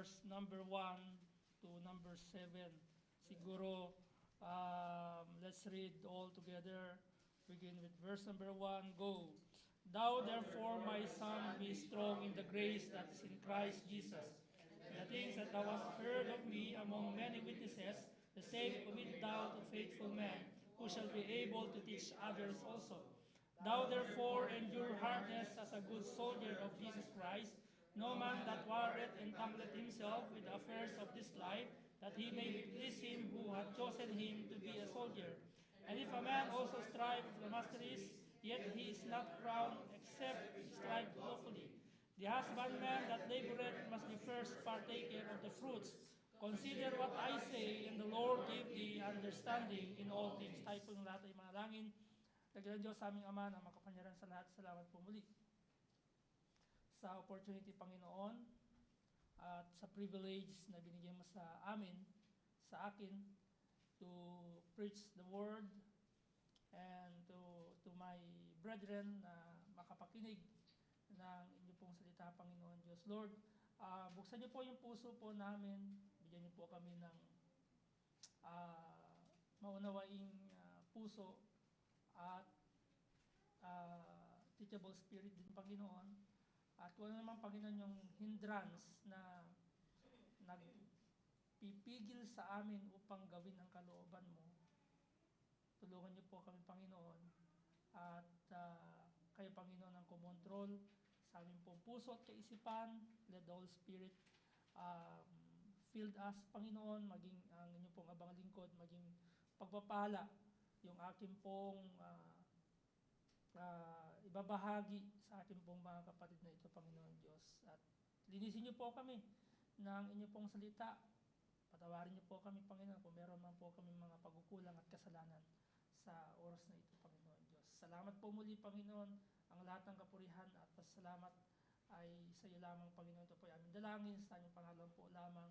verse number 1 to number 7. Siguro, let's read all together. Begin with verse number 1. Go. Thou therefore, my son, be strong in the grace that is in Christ Jesus. And the things that thou hast heard of me among many witnesses, the same commit thou to faithful men, who shall be able to teach others also. Thou therefore endure hardness as a good soldier of Jesus Christ. No man that warreth entangleth himself with the affairs of this life, that he may please him who hath chosen him to be a soldier. And if a man also strive of the masteries, yet he is not crowned, except he strive lawfully. The husbandman that laboureth must be first partaker of the fruits. Consider what I say, and the Lord give thee understanding in all things. Tayo po ng lahat ay manalangin. Dakilang Diyos sa aming Ama na makapangyarihan sa lahat, salamat po muli sa opportunity, Panginoon, at sa privilege na binigyan mo sa amin, sa akin, to preach the word and to my brethren na makapakinig ng inyo pong salita, Panginoon Diyos. Lord, buksan niyo po yung puso po namin, bigyan niyo po kami ng maunawaing puso at teachable spirit din, Panginoon. At kung ano naman, Panginoon, yung hindrance na nagpipigil sa amin upang gawin ang kalooban mo, tulungan niyo po kami, Panginoon, at kayo, Panginoon, ang kumontrol sa aming pong puso at kaisipan. Let the Holy Spirit filled us, Panginoon, maging ang inyong pong abang lingkod, maging pagpapala yung aking pong ibabahagi sa ating pong mga kapatid na ito, Panginoon Diyos. At linisin niyo po kami ng inyong pong salita. Patawarin niyo po kami, Panginoon, kung meron man po kami mga pagkukulang at kasalanan sa oras na ito, Panginoon Diyos. Salamat po muli, Panginoon, ang lahat ng kapurihan at pasalamat ay sa iyo lamang, Panginoon. Ito po ay aming dalangin sa inyong pangalan po lamang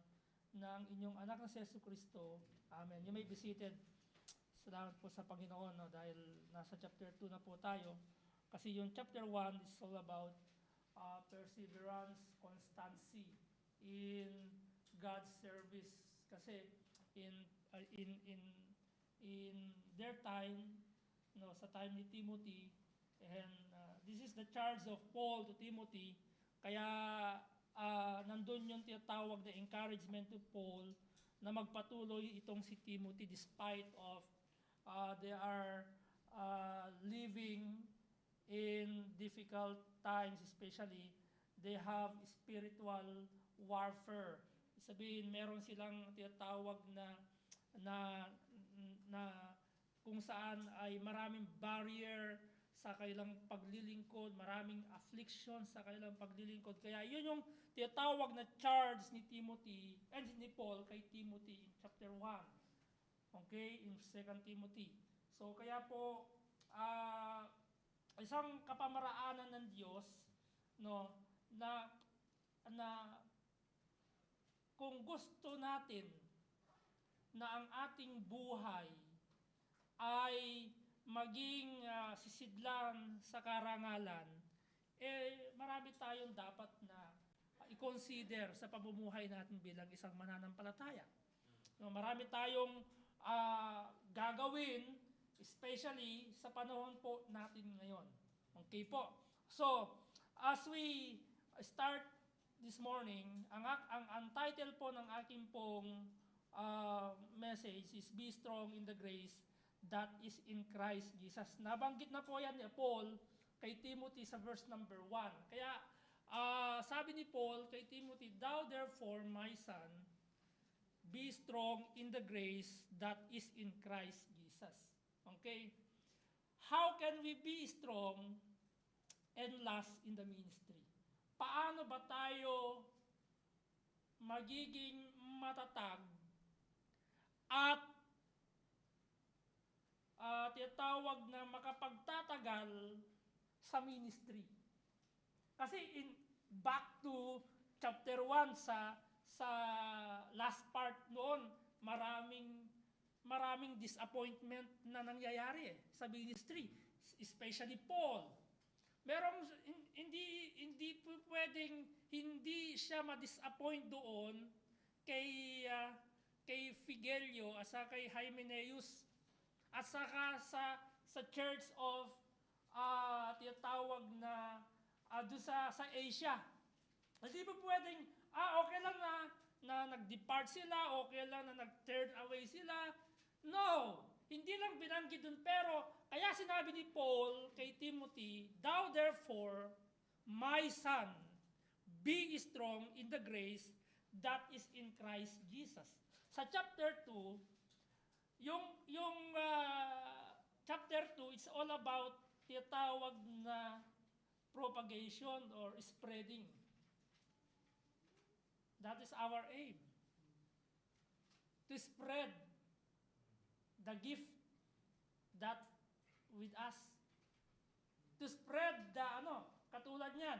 ng inyong anak na si Yesu Cristo. Amen. You may be seated. Salamat po sa Panginoon, no, dahil nasa chapter 2 na po tayo. Kasi yung chapter 1 is all about perseverance, constancy in God's service. Kasi in their time, no, sa time ni Timothy, and this is the charge of Paul to Timothy. Kaya nandun yung tinatawag na encouragement to Paul na magpatuloy itong si Timothy despite of they are living in difficult times, especially they have spiritual warfare. Sabihin, meron silang tinatawag na kung saan ay maraming barrier sa kanilang paglilingkod, maraming affliction sa kanilang paglilingkod. Kaya yun yung tinatawag na charge ni Timothy and ni Paul kay Timothy in chapter 1. Okay, in 2 Timothy. So kaya po isang kapamaraanan ng Diyos, no, na kung gusto natin na ang ating buhay ay maging sisidlan sa karangalan, marami tayong dapat na i-consider sa pamumuhay natin bilang isang mananampalataya. No, marami tayong gagawin, especially sa panahon po natin ngayon. Okay po. So, as we start this morning, ang title po ng aking pong message is Be Strong in the Grace that is in Christ Jesus. Nabanggit na po yan ni Paul kay Timothy sa verse number 1. Kaya sabi ni Paul kay Timothy, Thou therefore, my son, be strong in the grace that is in Christ Jesus. Okay? How can we be strong and last in the ministry? Paano ba tayo magiging matatag at tinatawag na makapagtatagal sa ministry? Kasi back to chapter 1 sa last part noon, maraming disappointment na nangyayari sa ministry, especially Paul. Hindi po pwedeng hindi siya ma-disappoint doon kay Figelio at saka kay Hymenaeus at saka sa church of tinatawag na doon sa Asia. Hindi po pwedeng okay lang na nag-depart sila, okay lang na nag-turn away sila. No! Hindi lang binanggit dun, pero kaya sinabi ni Paul kay Timothy, "Thou therefore, my son, be strong in the grace that is in Christ Jesus." Sa chapter 2, yung chapter 2, it's all about tinatawag na propagation or spreading. That is our aim. To spread the gift that with us. To spread the katulad niyan,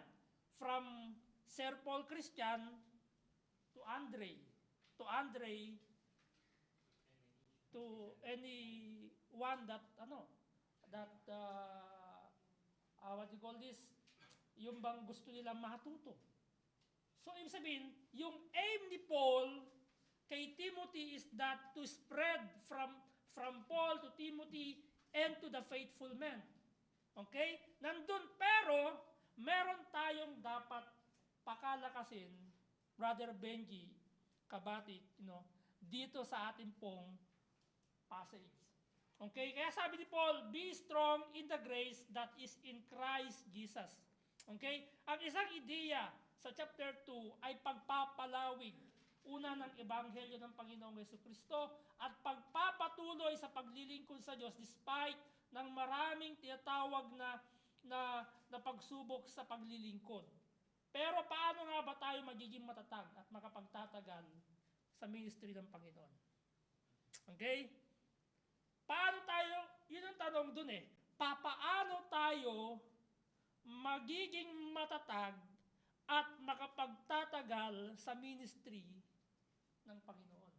from Sir Paul Christian to Andre, to anyone that what you call this, yung bang gusto nilang matuto. So, ibig sabihin, yung aim ni Paul kay Timothy is that to spread from Paul to Timothy and to the faithful men. Okay? Nandun, pero meron tayong dapat pakalakasin, Brother Benji Kabati, dito sa ating pong passage. Okay? Kaya sabi ni Paul, "Be strong in the grace that is in Christ Jesus." Okay? Ang isang ideya sa chapter 2 ay pagpapalawig una ng Ebanghelyo ng Panginoong Jesucristo at pagpapatuloy sa paglilingkod sa Diyos despite ng maraming tinatawag na pagsubok sa paglilingkod. Pero paano nga ba tayo magiging matatag at makapagtatagal sa ministry ng Panginoon? Okay? Paano tayo, yun ang tanong dun paano tayo magiging matatag at makapagtatagal sa ministry ng Panginoon?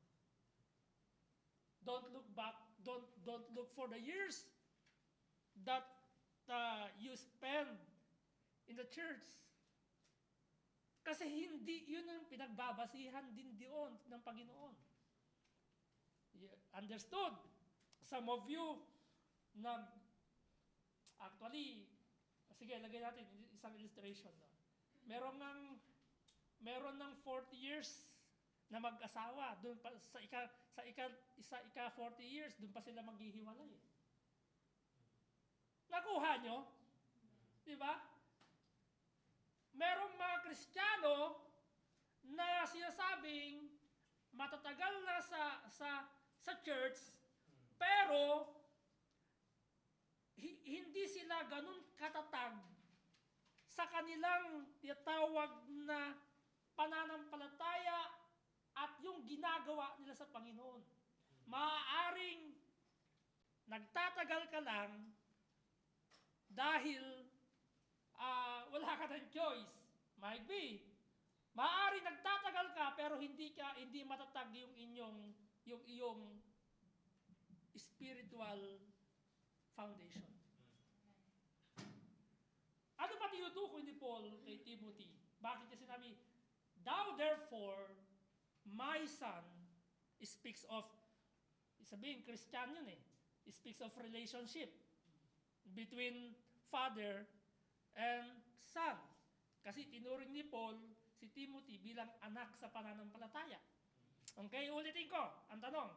Don't look back, don't look for the years that you spend in the church. Kasi hindi, yun ang pinagbabasihan din doon ng Panginoon. You understood? Some of you, actually, sige, lagay natin isang illustration. Meron ng 40 years na mag-asawa, doon pa sa ika 40 years, doon pa sila maghihiwalay. Nakuha nyo? Di ba? Merong mga Kristiyano na sinasabing matatagal na sa church, pero hindi sila ganun katatag sa kanilang tinatawag na pananampalataya at yung ginagawa nila sa Panginoon. Maaaring nagtatagal ka lang dahil wala ka ng choice. Might be. Maaaring nagtatagal ka pero hindi matatag yung iyong spiritual foundation. Ano ba tinutukoy ni Paul kay Timothy? Bakit niya sinabi, "Thou therefore, my son," speaks of, sabihin, Christian yun speaks of relationship between father and son. Kasi tinuring ni Paul si Timothy bilang anak sa pananampalataya. Okay, ulitin ko. Ang tanong,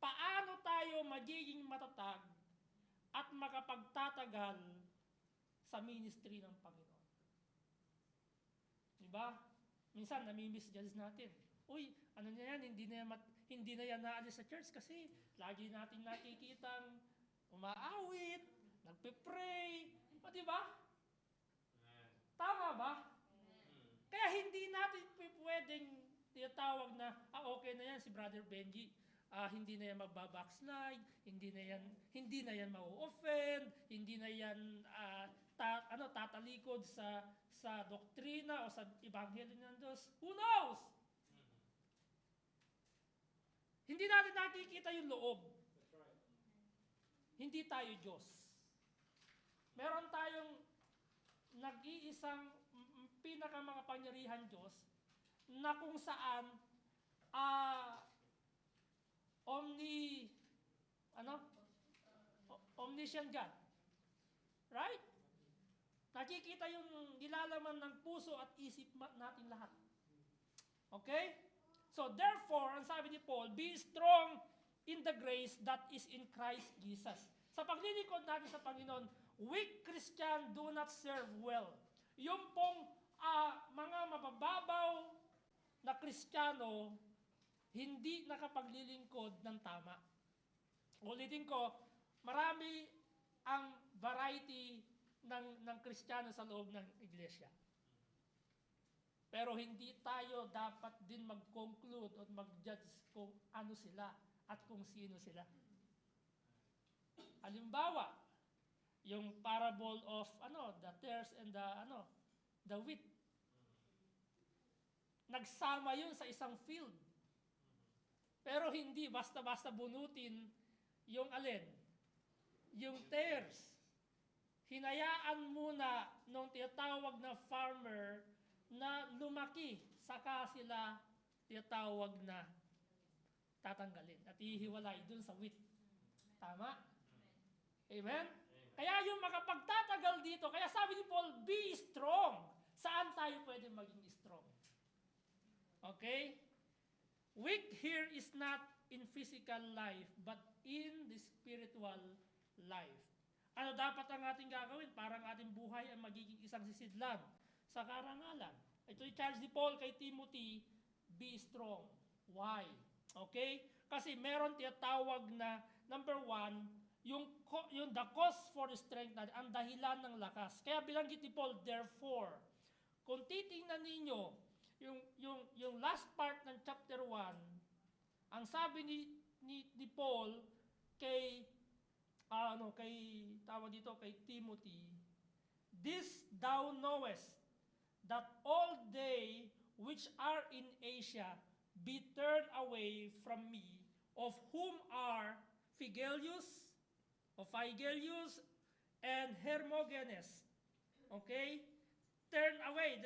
paano tayo magiging matatag at makapagtatagal sa ministry ng Panginoon? Diba? Minsan, nami-misjudge natin. Uy, ano na yan, hindi na yan naalis sa church kasi lagi natin nakikitang umaawit, nagpe-pray. O, diba? Tama ba? Kaya hindi natin pwedeng tinatawag na, okay na yan si Brother Benji. Hindi na yan magbabackslide, hindi na yan mau-offend, hindi na yan tatalikod sa doktrina o sa ebanghelyo ng Diyos. Who knows? Hindi natin nakikita yung loob. Hindi tayo Diyos. Meron tayong nag-iisang pinakamakapangyarihan Diyos na kung saan ah omni ano omniscient God. Right? Nakikita yung nilalaman ng puso at isip natin lahat. Okay? So therefore, ang sabi ni Paul, be strong in the grace that is in Christ Jesus. Sa paglilingkod natin sa Panginoon, weak Christian do not serve well. Yung pong mga mabababaw na Kristiyano, hindi nakapaglilingkod ng tama. Ulitin ko, marami ang variety ng Kristiyano sa loob ng iglesia. Pero hindi tayo dapat din mag-conclude o mag-judge kung ano sila at kung sino sila. Halimbawa, yung parable of the tares and the wheat. Nagsama yun sa isang field. Pero hindi basta-basta bunutin yung alin? Yung tares. Hinayaan muna nung tinatawag na farmer na lumaki, saka sila tinatawag na tatanggalin at ihiwalay dun sa wheat. Tama? Amen? Kaya yung makapagtatagal dito, kaya sabi ni Paul, be strong. Saan tayo pwede maging strong? Okay? Weak here is not in physical life, but in the spiritual life. Ano dapat ang ating gagawin? Parang ating buhay ay magiging isang sisidlan sa karangalan. Ito yung charge ni Paul kay Timothy, be strong. Why? Okay? Kasi meron tinatawag na, number 1, yung the cause for strength natin, ang dahilan ng lakas. Kaya bilanggit ni Paul, therefore, kung titingnan ninyo, yung last part ng chapter 1, ang sabi ni Paul kay kay Timothy, this thou knowest, that all they which are in Asia be turned away from me, of whom are Phygellus, and Hermogenes. Okay? Turn away.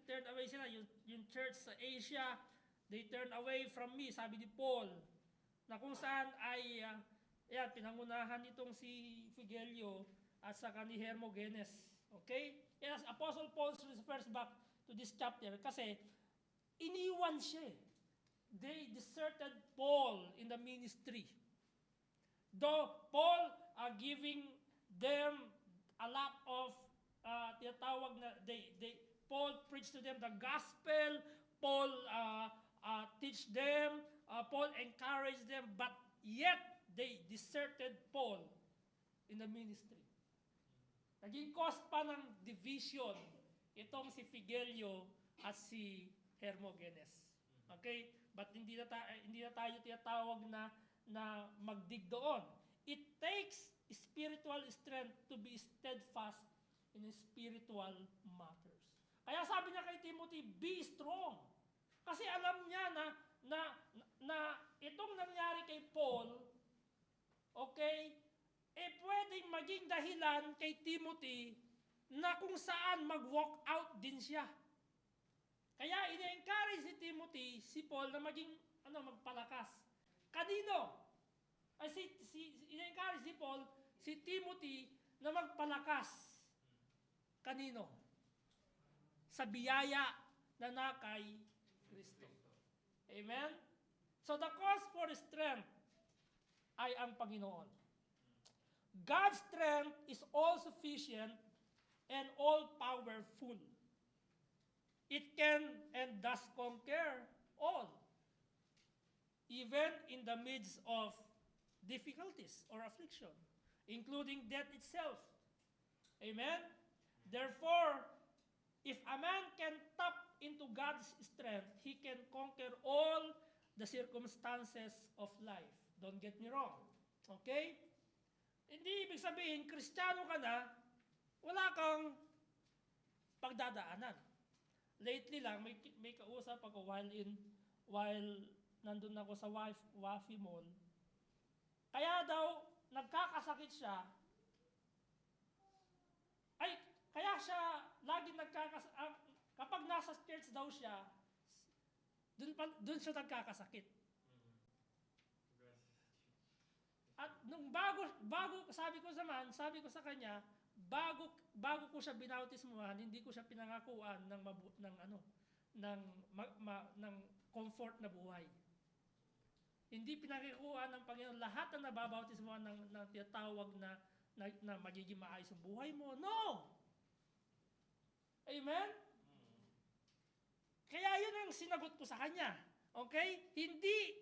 Turn away sila. Yung church sa Asia, they turn away from me, sabi ni Paul, na kung saan ay pinangunahan nitong si Figelio at saka ni Hermogenes. Okay? Yes, Apostle Paul refers back to this chapter kasi iniwan siya. They deserted Paul in the ministry. Though Paul giving them a lot of tinatawag na Paul preached to them the gospel, Paul teach them, Paul encouraged them, but yet they deserted Paul in the ministry. Naging cause pa ng division itong si Figelio at si Hermogenes. Okay? But hindi na tayo tinatawag na magdig doon. It takes spiritual strength to be steadfast in spiritual matters. Kaya sabi niya kay Timothy, be strong. Kasi alam niya na itong nangyari kay Paul, okay, pwedeng maging dahilan kay Timothy na kung saan mag-walk out din siya. Kaya ina-encourage si Timothy, si Paul, na maging magpalakas. Kanino? Ina-encourage si Paul, si Timothy, na magpalakas. Kanino? Sa biyaya na nakay Kristo. Amen? So the cause for strength ay ang Panginoon. God's strength is all sufficient and all powerful. It can and does conquer all, even in the midst of difficulties or affliction, including death itself. Amen? Therefore, if a man can tap into God's strength, he can conquer all the circumstances of life. Don't get me wrong. Okay? Hindi ibig sabihin, Kristiyano ka na, wala kang pagdadaanan. Lately lang, may kausap ako while nandun ako sa Wafi Mall. Kaya daw, nagkakasakit siya. Kaya siya lagi kapag nasa church daw siya, dun siya nagkakasakit. At nung bago sabi ko sa kanya, bago ko siya binautismuhan, hindi ko siya pinangakuan ng comfort na buhay. Hindi pinangikuan ng Panginoon lahat ng nababautismuhan ng tinatawag na magiging maayos ang buhay mo. No! Amen? Kaya yun ang sinagot ko sa kanya. Okay? Hindi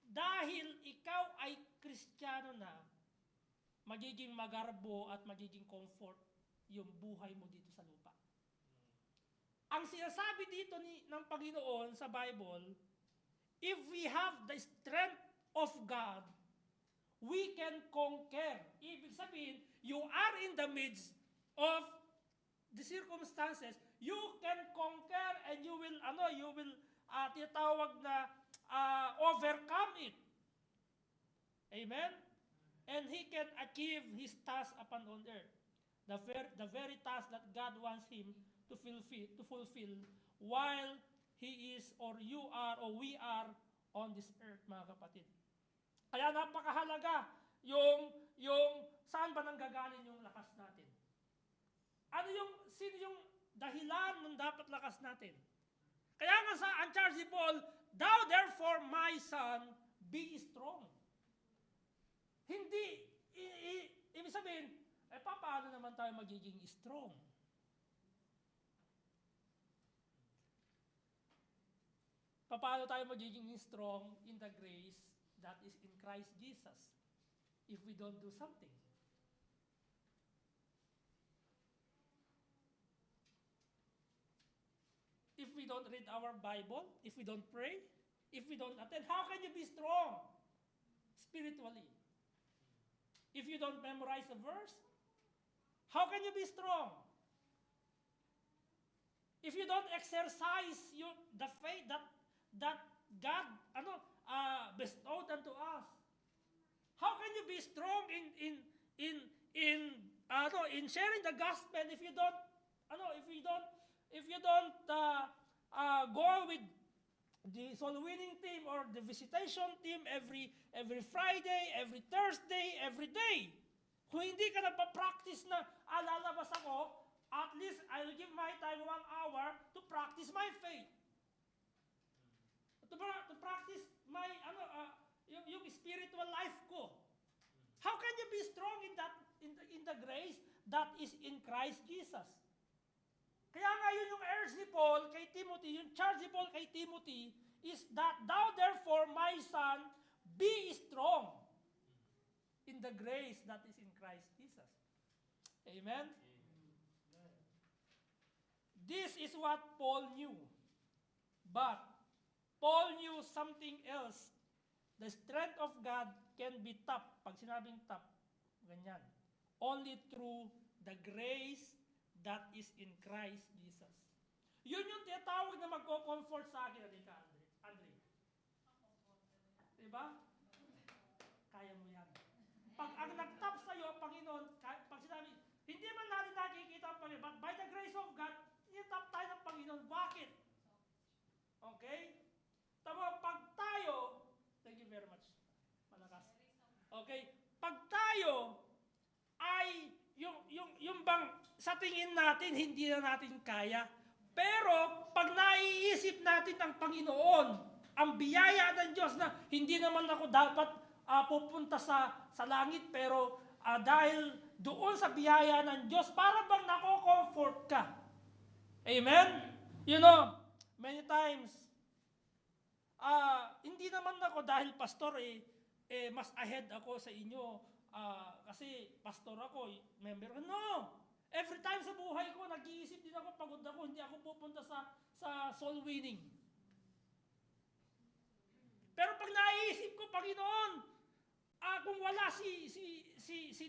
dahil ikaw ay Kristiyano na, magiging magarbo at magiging comfort yung buhay mo dito sa lupa. Ang sinasabi dito ng Panginoon sa Bible, if we have the strength of God, we can conquer. Ibig sabihin, you are in the midst of the circumstances, you can conquer and you will tinatawag na overcome it. Amen? And He can achieve His task upon on earth. The very task that God wants Him to fulfill while He is or you are or we are on this earth, mga kapatid. Kaya napakahalaga yung saan ba nanggagaling yung lakas natin? Sino yung dahilan ng dapat lakas natin? Kaya nga ang charge ni Paul, thou therefore my son, be strong. Hindi, ibig sabihin, paano naman tayo magiging strong? Paano tayo magiging strong in the grace that is in Christ Jesus if we don't do something? If we don't read our Bible, if we don't pray, if we don't attend, how can you be strong spiritually? If you don't memorize a verse, how can you be strong? If you don't exercise the faith that God bestowed unto us, how can you be strong in sharing the gospel if you don't go with the soul winning team or the visitation team every Friday, every Thursday, every day? Kung hindi ka nagpa-practice na lalabas ako, at least I'll give my time 1 hour to practice my faith. To practice my yung spiritual life ko. How can you be strong in the grace that is in Christ Jesus? Kaya nga yun yung urge ni Paul kay Timothy, yung charge ni Paul kay Timothy is that thou therefore, my son, be strong in the grace that is in Christ Jesus. Amen? This is what Paul knew. But Paul knew something else. The strength of God can be tapped. Pag sinabing tap, ganyan. Only through the grace that is in Christ Jesus. Yun yung tinatawag na magko-comfort sa akin. Andre. Diba? Kaya mo yan. Pag ang nag-tap sa'yo, Panginoon, pag sinabi, hindi man natin nakikita ang Panginoon, but by the grace of God, i-tap tayo ng Panginoon. Bakit? Okay? Tama, pag tayo, thank you very much. Malakas. Okay? Pag tayo ay yung bang sa tingin natin hindi na natin kaya, pero pag naiisip natin ang Panginoon, ang biyaya ng Diyos na hindi naman ako dapat pupunta sa langit, pero dahil doon sa biyaya ng Diyos, para bang nako-comfort ka. Amen? You know, many times, hindi naman ako dahil pastor mas ahead ako sa inyo kasi pastor ako, member ko. No! Every time sa buhay ko, nag-iisip din ako, pagod ako, hindi ako pupunta sa soul winning. Pero pag naiisip ko, Panginoon, kung wala si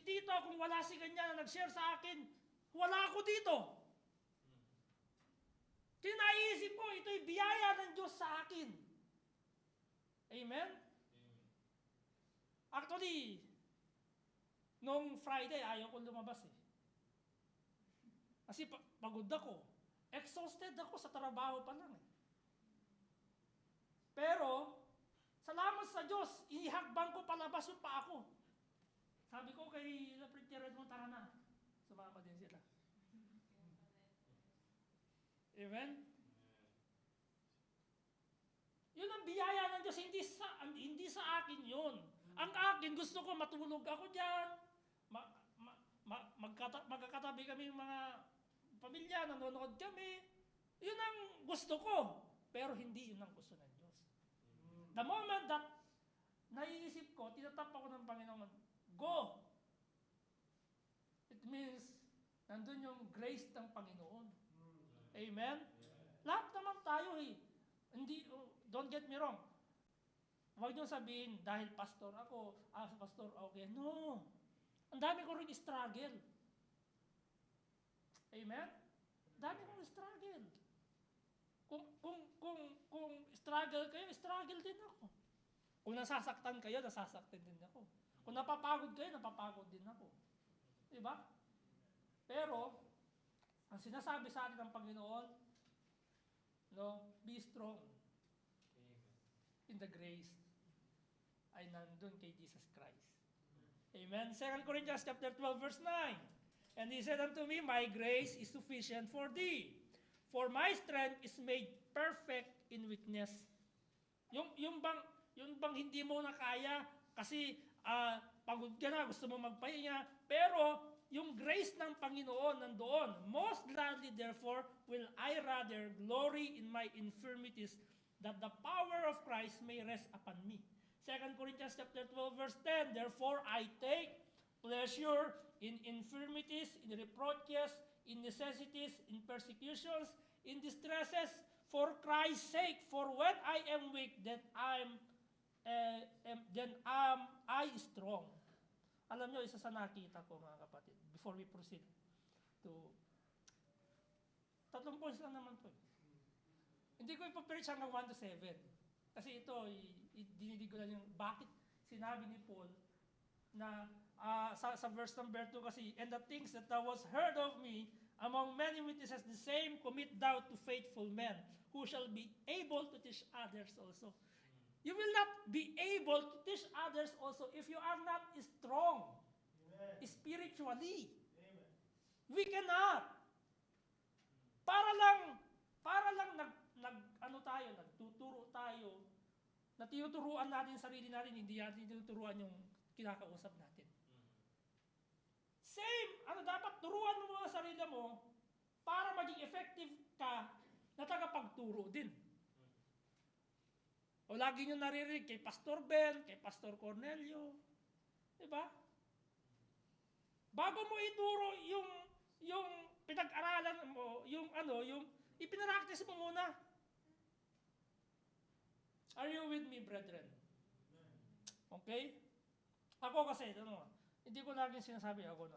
Tito, kung wala si kanya na nag-share sa akin, wala ako dito. Kaya naiisip ko, ito'y biyaya ng Diyos sa akin. Amen? Actually, nung Friday, ayaw ko lumabas . Kasi pagod ako. Exhausted ako sa trabaho pa lang. Pero, salamat sa Diyos, ihakbang ko palabas yung pa ako. Sabi ko kay Preacher Edmond, tara na. Sumama din sila. Amen? Yun ang biyaya ng Diyos, hindi sa akin yun. Ang akin, gusto ko matulog ako dyan, magkakatabi kami yung mga pamilya, nanonood kami. Yun ang gusto ko. Pero hindi yun ang gusto ng Diyos. The moment that naiisip ko, tinatap ako ng Panginoon, go! It means, nandun yung grace ng Panginoon. Amen? Lahat naman tayo Hindi, don't get me wrong. Huwag niyo sabihin, dahil pastor ako, pastor, okay. No. Ang dami ko rin struggle. Amen? Dami kong struggle. Kung struggle kayo, struggle din ako. Kung nasasaktan kayo, nasasaktan din ako. Kung napapagod kayo, napapagod din ako. Diba? Pero, ang sinasabi sa atin ng Panginoon, be strong in the grace ay nandun kay Jesus Christ. Amen? 2 Corinthians chapter 12, verse 9. And he said unto me, my grace is sufficient for thee, for my strength is made perfect in weakness. Yung bang hindi mo na kaya kasi pagod ka na, gusto mo magpahinga, pero yung grace ng Panginoon nandoon. Most gladly, therefore, will I rather glory in my infirmities, that the power of Christ may rest upon me. 2 Corinthians chapter 12, verse 10, therefore I take pleasure in infirmities, in reproaches, in necessities, in persecutions, in distresses, for Christ's sake. For when I am weak, then am I strong. Alam nyo, isa sa nakita ko, mga kapatid, before we proceed to 3 points lang naman po. Hindi ko ipapreach hanggang 1 to 7. Kasi ito, dinidig ko lang yung bakit sinabi ni Paul na sa verse number 2 kasi, and the things that thou hast heard of me among many witnesses, the same commit thou to faithful men, who shall be able to teach others also. You will not be able to teach others also if you are not strong. Amen. Spiritually. Amen. We cannot. Para lang nagtuturo tayo, na tinuturuan natin sarili natin, hindi natin tinuturuan yung kinakausap natin. Same, dapat turuan mo mga sarili mo para maging effective ka na tagapagturo din. O lagi nyo naririnig kay Pastor Ben, kay Pastor Cornelio. Diba? Bago mo ituro yung pinag-aralan mo, yung ipinaractice mo muna. Are you with me, brethren? Okay? Ako kasi, hindi ko laging sinasabi ako,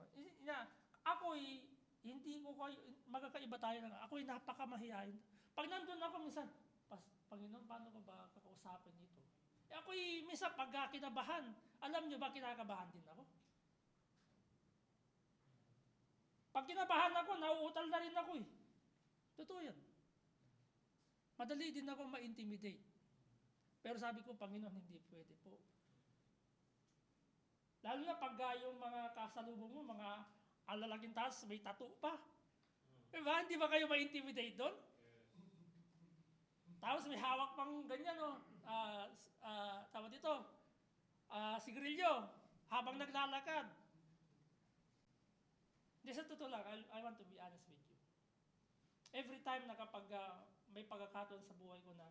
hindi ko kayo, magkakaiba tayo na, ako'y napakamahiyain. Pag nandun ako, minsan, Panginoon, paano ko ba kakausapin dito? Ako'y minsan pag kinabahan, alam nyo ba kinakabahan din ako? Pag kinabahan ako, nauutal na rin ako . Totoo yan. Madali din ako ma-intimidate. Pero sabi ko, Panginoon, hindi pwede po. Lalo na pag yung mga kasalubong mo, mga alalaking taas, may tattoo pa. Diba? Hindi ba kayo ma-intimidate doon? Tapos may hawak pang ganyan, tawag dito, sigarilyo, habang naglalakad. Hindi, sa totoo lang, I want to be honest with you. Every time na kapag may pagkakataon sa buhay ko na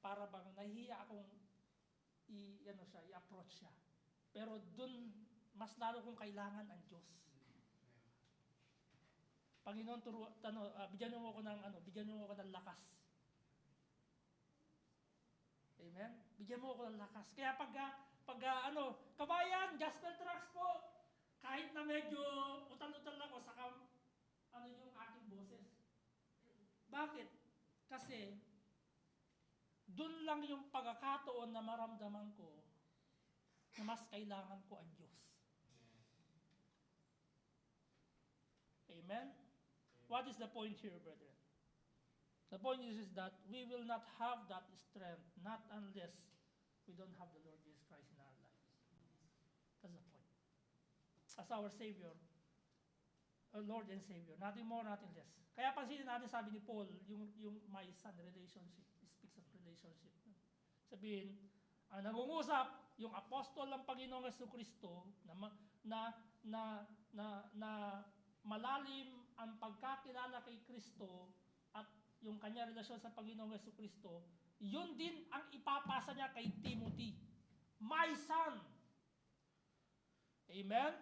para bang nahihiya akong i-approach siya. Pero dun, mas lalo kong kailangan ang Diyos. Panginoon, bigyan mo ako ng lakas. Amen? Bigyan mo ako ng lakas. Kaya kabayan, gospel tracks po, kahit na medyo utal-utal ako, saka yung aking boses. Bakit? Kasi, dun lang yung pagkakataon na maramdaman ko na mas kailangan ko ang Diyos. Amen? what is the point here, brethren? The point is that we will not have that strength, not unless we don't have the Lord Jesus Christ in our lives. That's the point. As our Savior, our Lord and Savior, nothing more, nothing less. Kaya pansinin natin, sabi ni Paul, yung my son relationship, he speaks of relationship. Sabihin, ang nangungusap, yung apostol ng Panginoong Jesucristo na malalim ang pagkakilala kay Kristo at yung kanya relasyon sa Panginoong Jesucristo, yun din ang ipapasa niya kay Timothy. My son. Amen?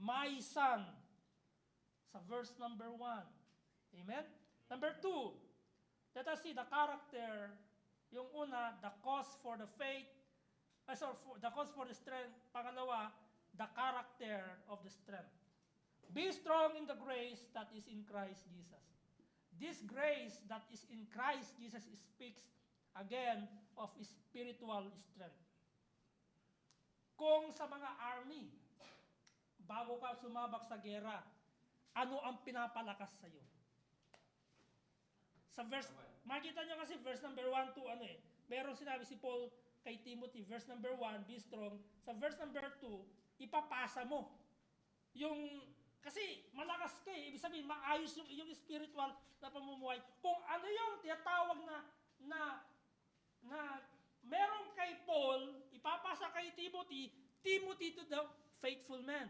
My son. Sa verse number 1. Amen? Number 2, let us see the character. Yung una, the cause for the faith. The cause for the strength. Pangalawa, the character of the strength. Be strong in the grace that is in Christ Jesus. This grace that is in Christ Jesus speaks again of spiritual strength. Kung sa mga army, bago ka sumabak sa gera, ano ang pinapalakas sa iyo? Sa verse, makita nyo kasi verse number 1 to merong sinabi si Paul kay Timothy, verse number 1, be strong. Sa verse number 2, ipapasa mo. Kasi malakas ka ibig sabihin, maayos yung spiritual na pamumuhay. Kung ano yung tinatawag na meron kay Paul, ipapasa kay Timothy, Timothy to the faithful man.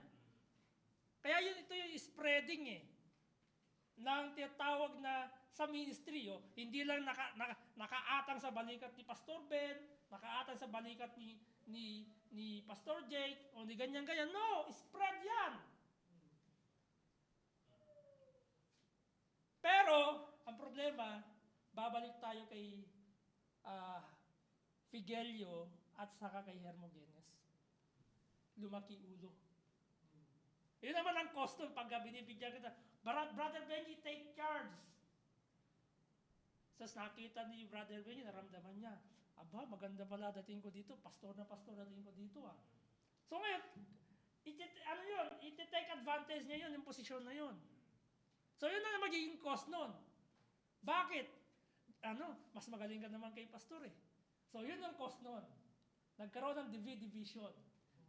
Kaya ito yung spreading ng tinatawag na sa ministry. Hindi lang nakaatang sa balikat ni Pastor Ben, nakaatang sa balikat ni Pastor Jake, o ni ganyan-ganyan. No, spread yan. Pero, ang problema, babalik tayo kay Figelio at saka kay Hermogenes. Lumaki ulo. Yun naman ang cost nun pag binibigyan kita. Brother Benji, take charge. Sas nakita ni Brother Benji, naramdaman niya, aba, maganda pala dating ko dito, pastor na dating ko dito So ngayon, iti-take advantage niya yun, yung posisyon na yun. So yun na magiging cost nun. Bakit? Mas magaling ka naman kay pastor So yun ang cost nun. Nagkaroon ng division.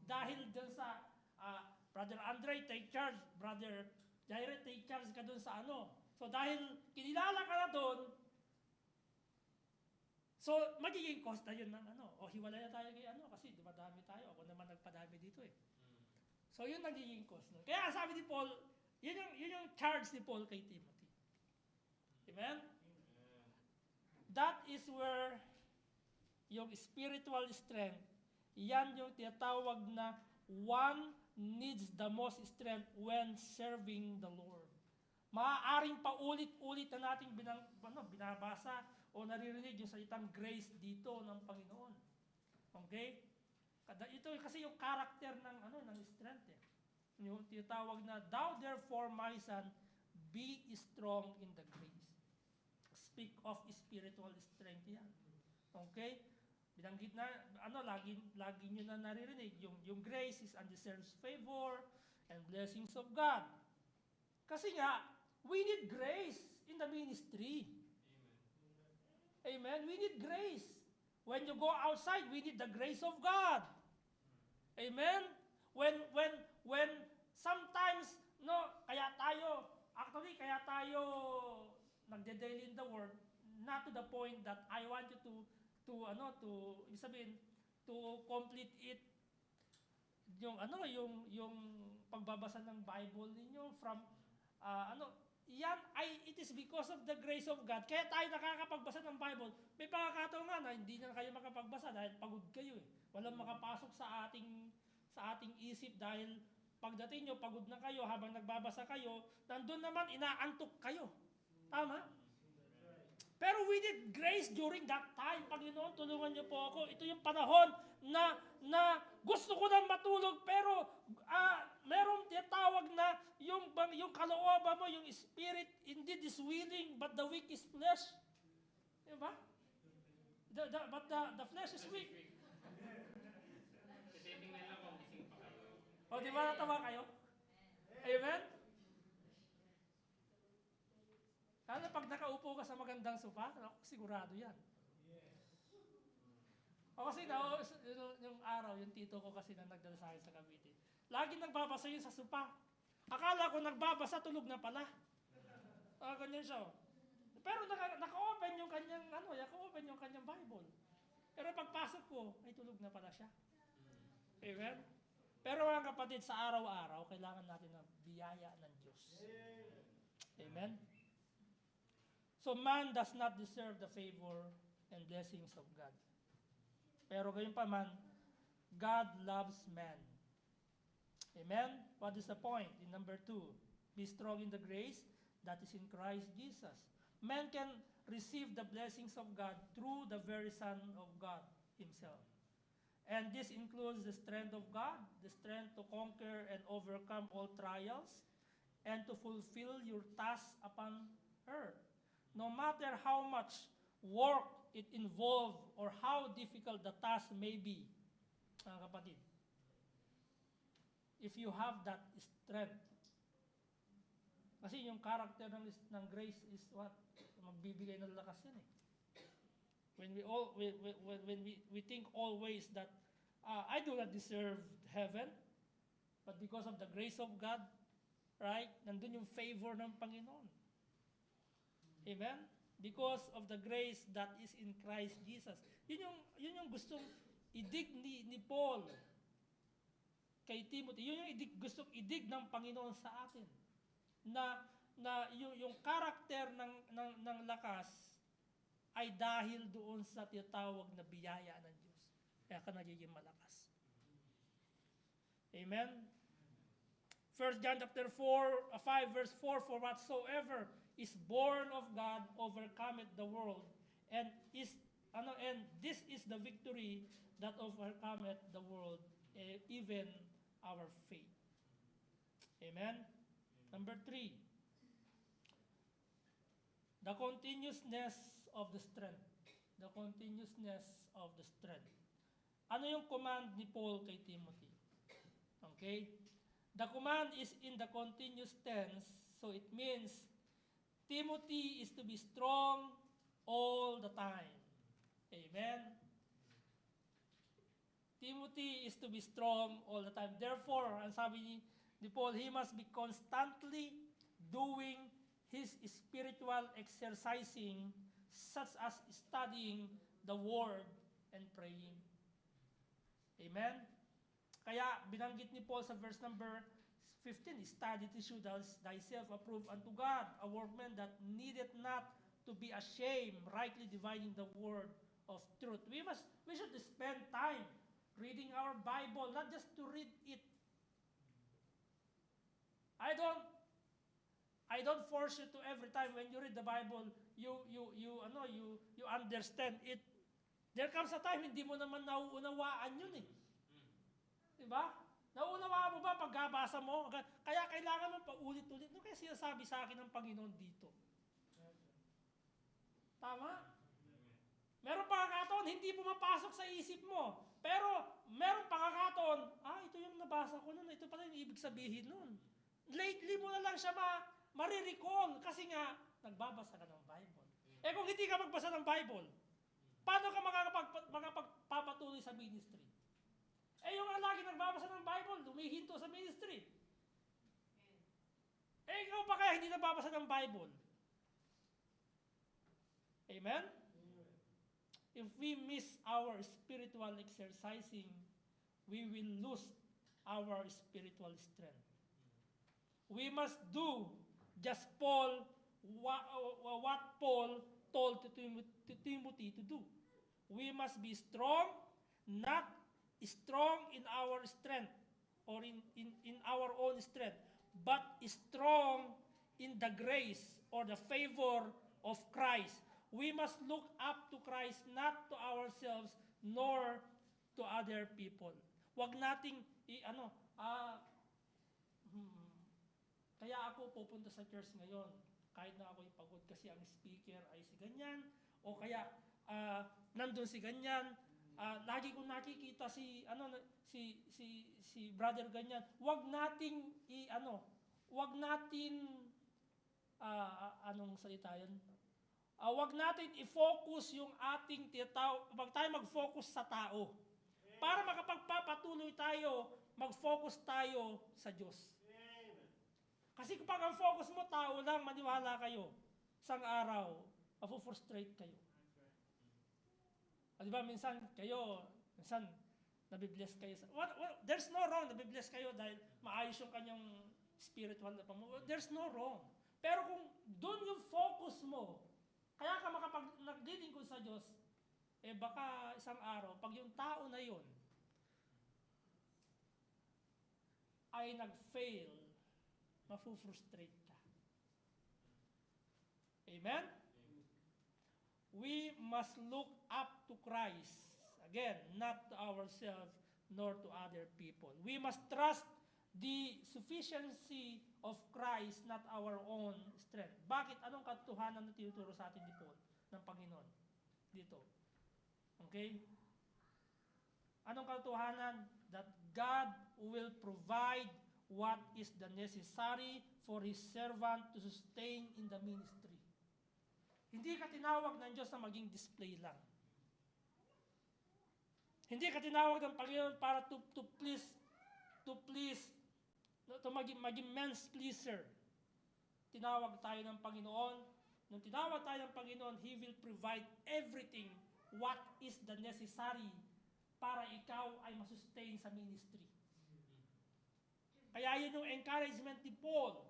Dahil dun sa Brother Andre, take charge. Brother Jaire, take charge ka dun sa So dahil kinilala ka na dun, so magiging cost na yun ng hiwalay na tayo kay kasi dumadami tayo. Ako naman nagpadami dito So yun nagiging cost nun. Kaya sabi ni Paul, yun yung charge ni Paul kay Timothy. Amen? That is where yung spiritual strength, yan yung tinatawag na one needs the most strength when serving the Lord. Maaaring paulit-ulit na natin binabasa o naririnig yung salitang grace dito ng Panginoon. Okay? Ito kasi yung character ng strength Yung tinatawag na, thou therefore, my son, be strong in the grace. Speak of spiritual strength yan. Okay? Binanggit na, lagi nyo na naririnig, yung grace is undeserved favor and blessings of God. Kasi nga, we need grace in the ministry. Amen? We need grace. When you go outside, we need the grace of God. Amen? When sometimes, kaya tayo nagde-daily in the word, not to the point that I want you to complete it, yung pagbabasa ng Bible ninyo from, it is because of the grace of God. Kaya tayo nakakapagbasa ng Bible. May pagkakataon nga na hindi na kayo makapagbasa dahil pagod kayo Walang makapasok sa ating isip dahil pagdating nyo, pagod na kayo, habang nagbabasa kayo, nandun naman, inaantok kayo. Tama? Pero we need grace during that time. Panginoon, tulungan niyo po ako. Ito yung panahon na gusto ko nang matulog, pero merong tinatawag na yung kalooban mo, yung spirit indeed is willing, but the weak is flesh. Diba? But the flesh is weak. O, di ba natawa kayo? Amen? nakaupo ka sa magandang sofa? Sigurado yan. O kasi yung araw, yung tito ko kasi na nagdala sa akin sa Cavite, lagi nagbabasa yun sa sofa. Akala ko nagbabasa, tulog na pala. Ganyan siya. Pero naka-open yung kanyang, naka-open yung kanyang Bible. Pero pagpasok ko, ay tulog na pala siya. Amen? Pero mga kapatid, sa araw-araw, kailangan natin ng biyaya ng Diyos. Amen? So man does not deserve the favor and blessings of God. Pero gayon pa man, God loves man. Amen? What is the point? In number 2, be strong in the grace that is in Christ Jesus. Man can receive the blessings of God through the very Son of God himself. And this includes the strength of God, the strength to conquer and overcome all trials, and to fulfill your task upon earth. No matter how much work it involved or how difficult the task may be, mga kapatid, if you have that strength, kasi yung character ng grace is what? Magbibigay ng lakas yan eh. When we think always that I do not deserve heaven, but because of the grace of God, right? Nandun yung favor ng Panginoon. Amen? Because of the grace that is in Christ Jesus. Yun yung gustong idig ni Paul kay Timothy. Yun yung gustong idig ng Panginoon sa atin. Na yung karakter ng lakas ay dahil doon sa tinatawag na biyaya ng Diyos. Kaya ka nagiging malakas. Amen? 1 John chapter 5 verse 4, for whatsoever is born of God overcometh the world, and this is the victory that overcometh the world, even our faith. Amen? Number 3, the continuousness of the strength. The continuousness of the strength. Ano yung command ni Paul kay Timothy? Okay? The command is in the continuous tense, so it means Timothy is to be strong all the time. Amen? Timothy is to be strong all the time. Therefore, ang sabi ni Paul, he must be constantly doing his spiritual exercising, such as studying the Word and praying. Amen? Kaya binanggit ni Paul sa verse number 15, study to show thyself approved unto God, a workman that needeth not to be ashamed, rightly dividing the word of truth. We should spend time reading our Bible, not just to read it. I don't force you to every time when you read the Bible, you understand it. There comes a time hindi mo naman nauunawaan yun eh. Diba? Naunawaan mo ba pagbabasa mo? Kaya kailangan mo paulit-ulit. Ano kaya sinasabi sa akin ng Panginoon dito? Tama? Meron pagkakataon, hindi pumapasok sa isip mo. Pero, meron pagkakataon, ito yung nabasa ko nun. Ito pala yung ibig sabihin nun. Lately mo na lang siya marirecall. Kasi nga, nagbabasa ka ng Bible. Kung hindi ka magbasa ng Bible, paano ka makapagpapatuloy sa ministry? Yung lagi nagbabasa ng Bible, lumihinto sa ministry. Ikaw pa kaya hindi nababasa ng Bible? Amen? If we miss our spiritual exercising, we will lose our spiritual strength. We must do just what Paul told to Timothy to do. We must be strong, not strong in our strength or in our own strength, but strong in the grace or the favor of Christ. We must look up to Christ, not to ourselves, nor to other people. Huwag nating kaya ako pupunta sa church ngayon, kahit na ako'y pagod kasi ang speaker ay si ganyan, o kaya nandun si ganyan, lagi kong nakikita si brother ganyan. Huwag nating anong salita 'yan? Wag natin i-focus yung ating wag tayo mag-focus sa tao. Para makapagpapatuloy tayo, mag-focus tayo sa Diyos. Kasi kapag ang focus mo tao lang, maniwala kayo, isang araw, mapufrustrate kayo. Di ba, minsan nabibless kayo. There's no wrong, nabibless kayo dahil maayos yung kanyang spiritual na pamumuhay. There's no wrong. Pero kung doon yung focus mo, kaya ka naglilingkod sa Diyos, baka isang araw, pag yung tao na yun ay nag-fail, mafu-frustrate ka. Amen? We must look up to Christ. Again, not to ourselves nor to other people. We must trust the sufficiency of Christ, not our own strength. Bakit? Anong katotohanan na tinuturo sa atin ni Paul ng Panginoon dito? Okay? Anong katotohanan? That God will provide what is the necessary for His servant to sustain in the ministry. Hindi ka tinawag ng Diyos na maging display lang. Hindi ka tinawag ng Panginoon para to maging man's pleaser. Tinawag tayo ng Panginoon. Nung tinawag tayo ng Panginoon, He will provide everything what is the necessary para ikaw ay masustain sa ministry. Kaya yun yung encouragement ni Paul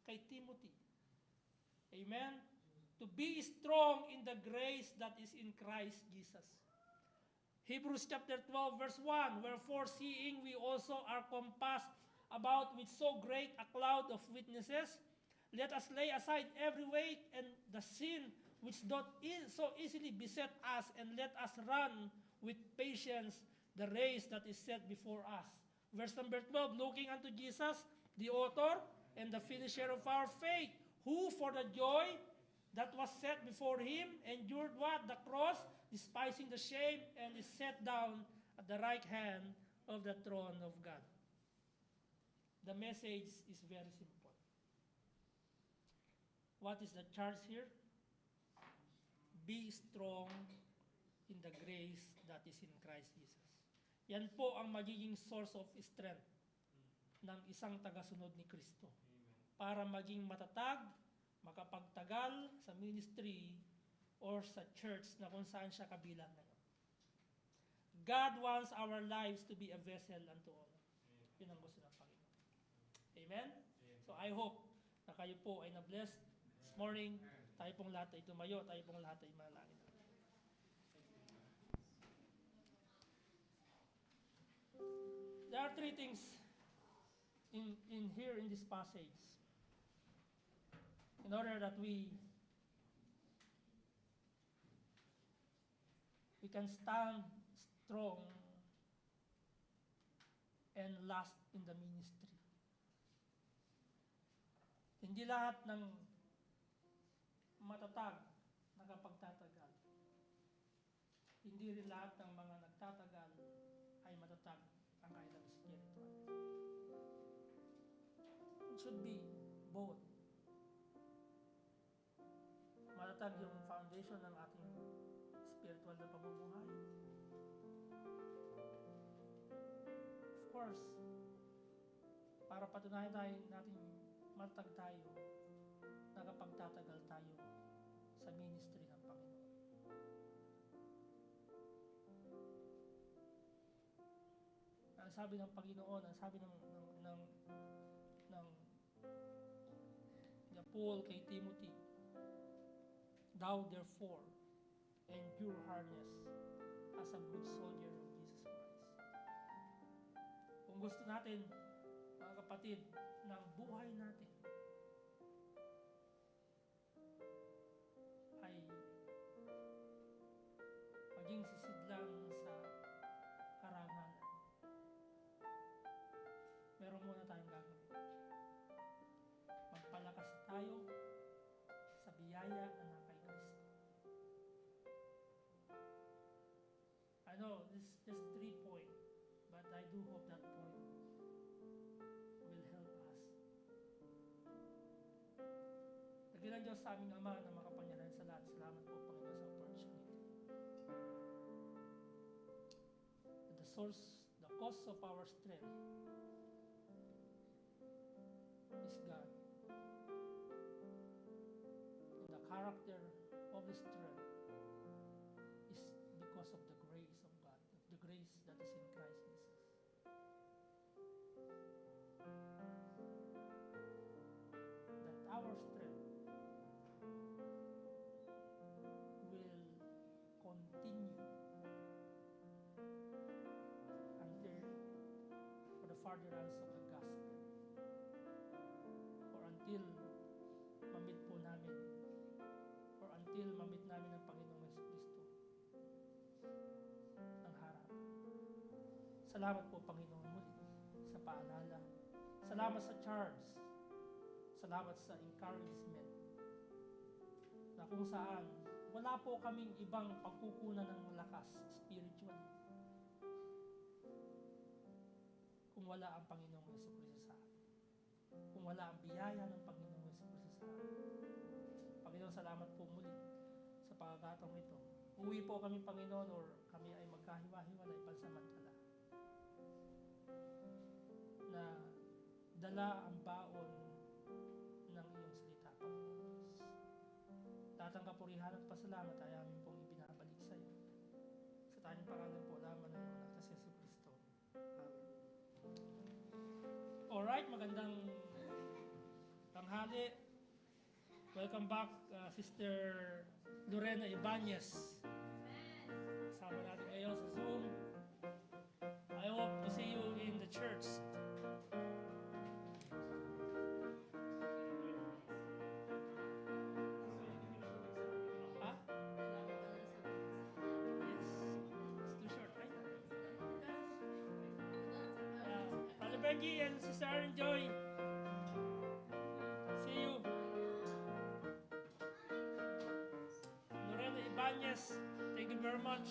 kay Timothy. Amen? To be strong in the grace that is in Christ Jesus. Hebrews chapter 12 verse 1, wherefore seeing we also are compassed about with so great a cloud of witnesses, let us lay aside every weight and the sin which doth so easily beset us, and let us run with patience the race that is set before us. Verse number 12, looking unto Jesus, the author and the finisher of our faith, who for the joy that was set before him endured what? The cross, despising the shame, and is set down at the right hand of the throne of God. The message is very simple. What is the charge here? Be strong in the grace that is in Christ Jesus. Yan po ang magiging source of strength ng isang tagasunod ni Kristo. Para maging matatag, makapagtagal sa ministry or sa church na kung saan siya kabilang ngayon. God wants our lives to be a vessel unto all. Yun ang gusto ng Panginoon. Amen? So I hope na kayo po ay na-bless this morning. Tayo pong lahat ay tumayo, tayo pong lahat ay manalangin. There are three things in here in this passage. In order that we can stand strong and last in the ministry. Hindi lahat ng matatag nakapagtatagal. Hindi rin lahat ng mga nagtatagal ay matatag ang kanilang spiritual. It should be both. Matatag yung foundation ng ating spiritual na pamumuhay. Of course, para patunayan natin matatag tayo, nakapagtatagal tayo sa ministry ng Panginoon. Ang sabi ng Panginoon, ang sabi ng Paul kay Timothy, thou therefore endure hardness as a good soldier of Jesus Christ. Kung gusto natin, mga kapatid, ng buhay natin ay maging sisidlang sa karangalan, meron muna tayong gagawin. Magpalakas tayo sa biyaya na nasa kay Kristo. I know this is just 3 points, but I do hope that point will help us. Nagilan Diyos sa aming Ama na makapangyarihan sa lahat salamat po, Panginoon, sa opportunity. The cause of our strength is God. And the character of the strength is because of the grace of God, of the grace that is in Christ Jesus. That our strength will continue until for the furtherance of the gospel, or until mamit po namin, or until mamit namin ang Panginoong Jesucristo ang harap. Salamat po, Panginoon, muli sa paalala. Salamat sa charge. Salamat sa encouragement na kung saan wala po kaming ibang pagkukunan ng lakas spiritually kung wala ang Panginoong Jesucristo sa atin. Kung wala ang biyaya ng Panginoong Jesucristo sa atin. Panginoon, salamat po muli sa pagkakataong ito. Uwi po kami, Panginoon, or kami ay magkahiwa-hiwalay pansamantala, na dala ang baon ng iyong salita, Panginoon Diyos. Lahat ng kapurihan at pasalamat ay amin pong ibinabalik sa iyo. Sa tanyong pangalan po lamang ng iyong anak na si Jesucristo. Amen. Alright, magandang tanghali. Welcome back, Sister Lorena Ibanez. Kasama natin ngayon sa Zoom. I hope to see you in the church. Huh? Yes. It's too short, right? Brother Benji and Sister Aaron Joy. See you. Lorena Ibanez, thank you very much.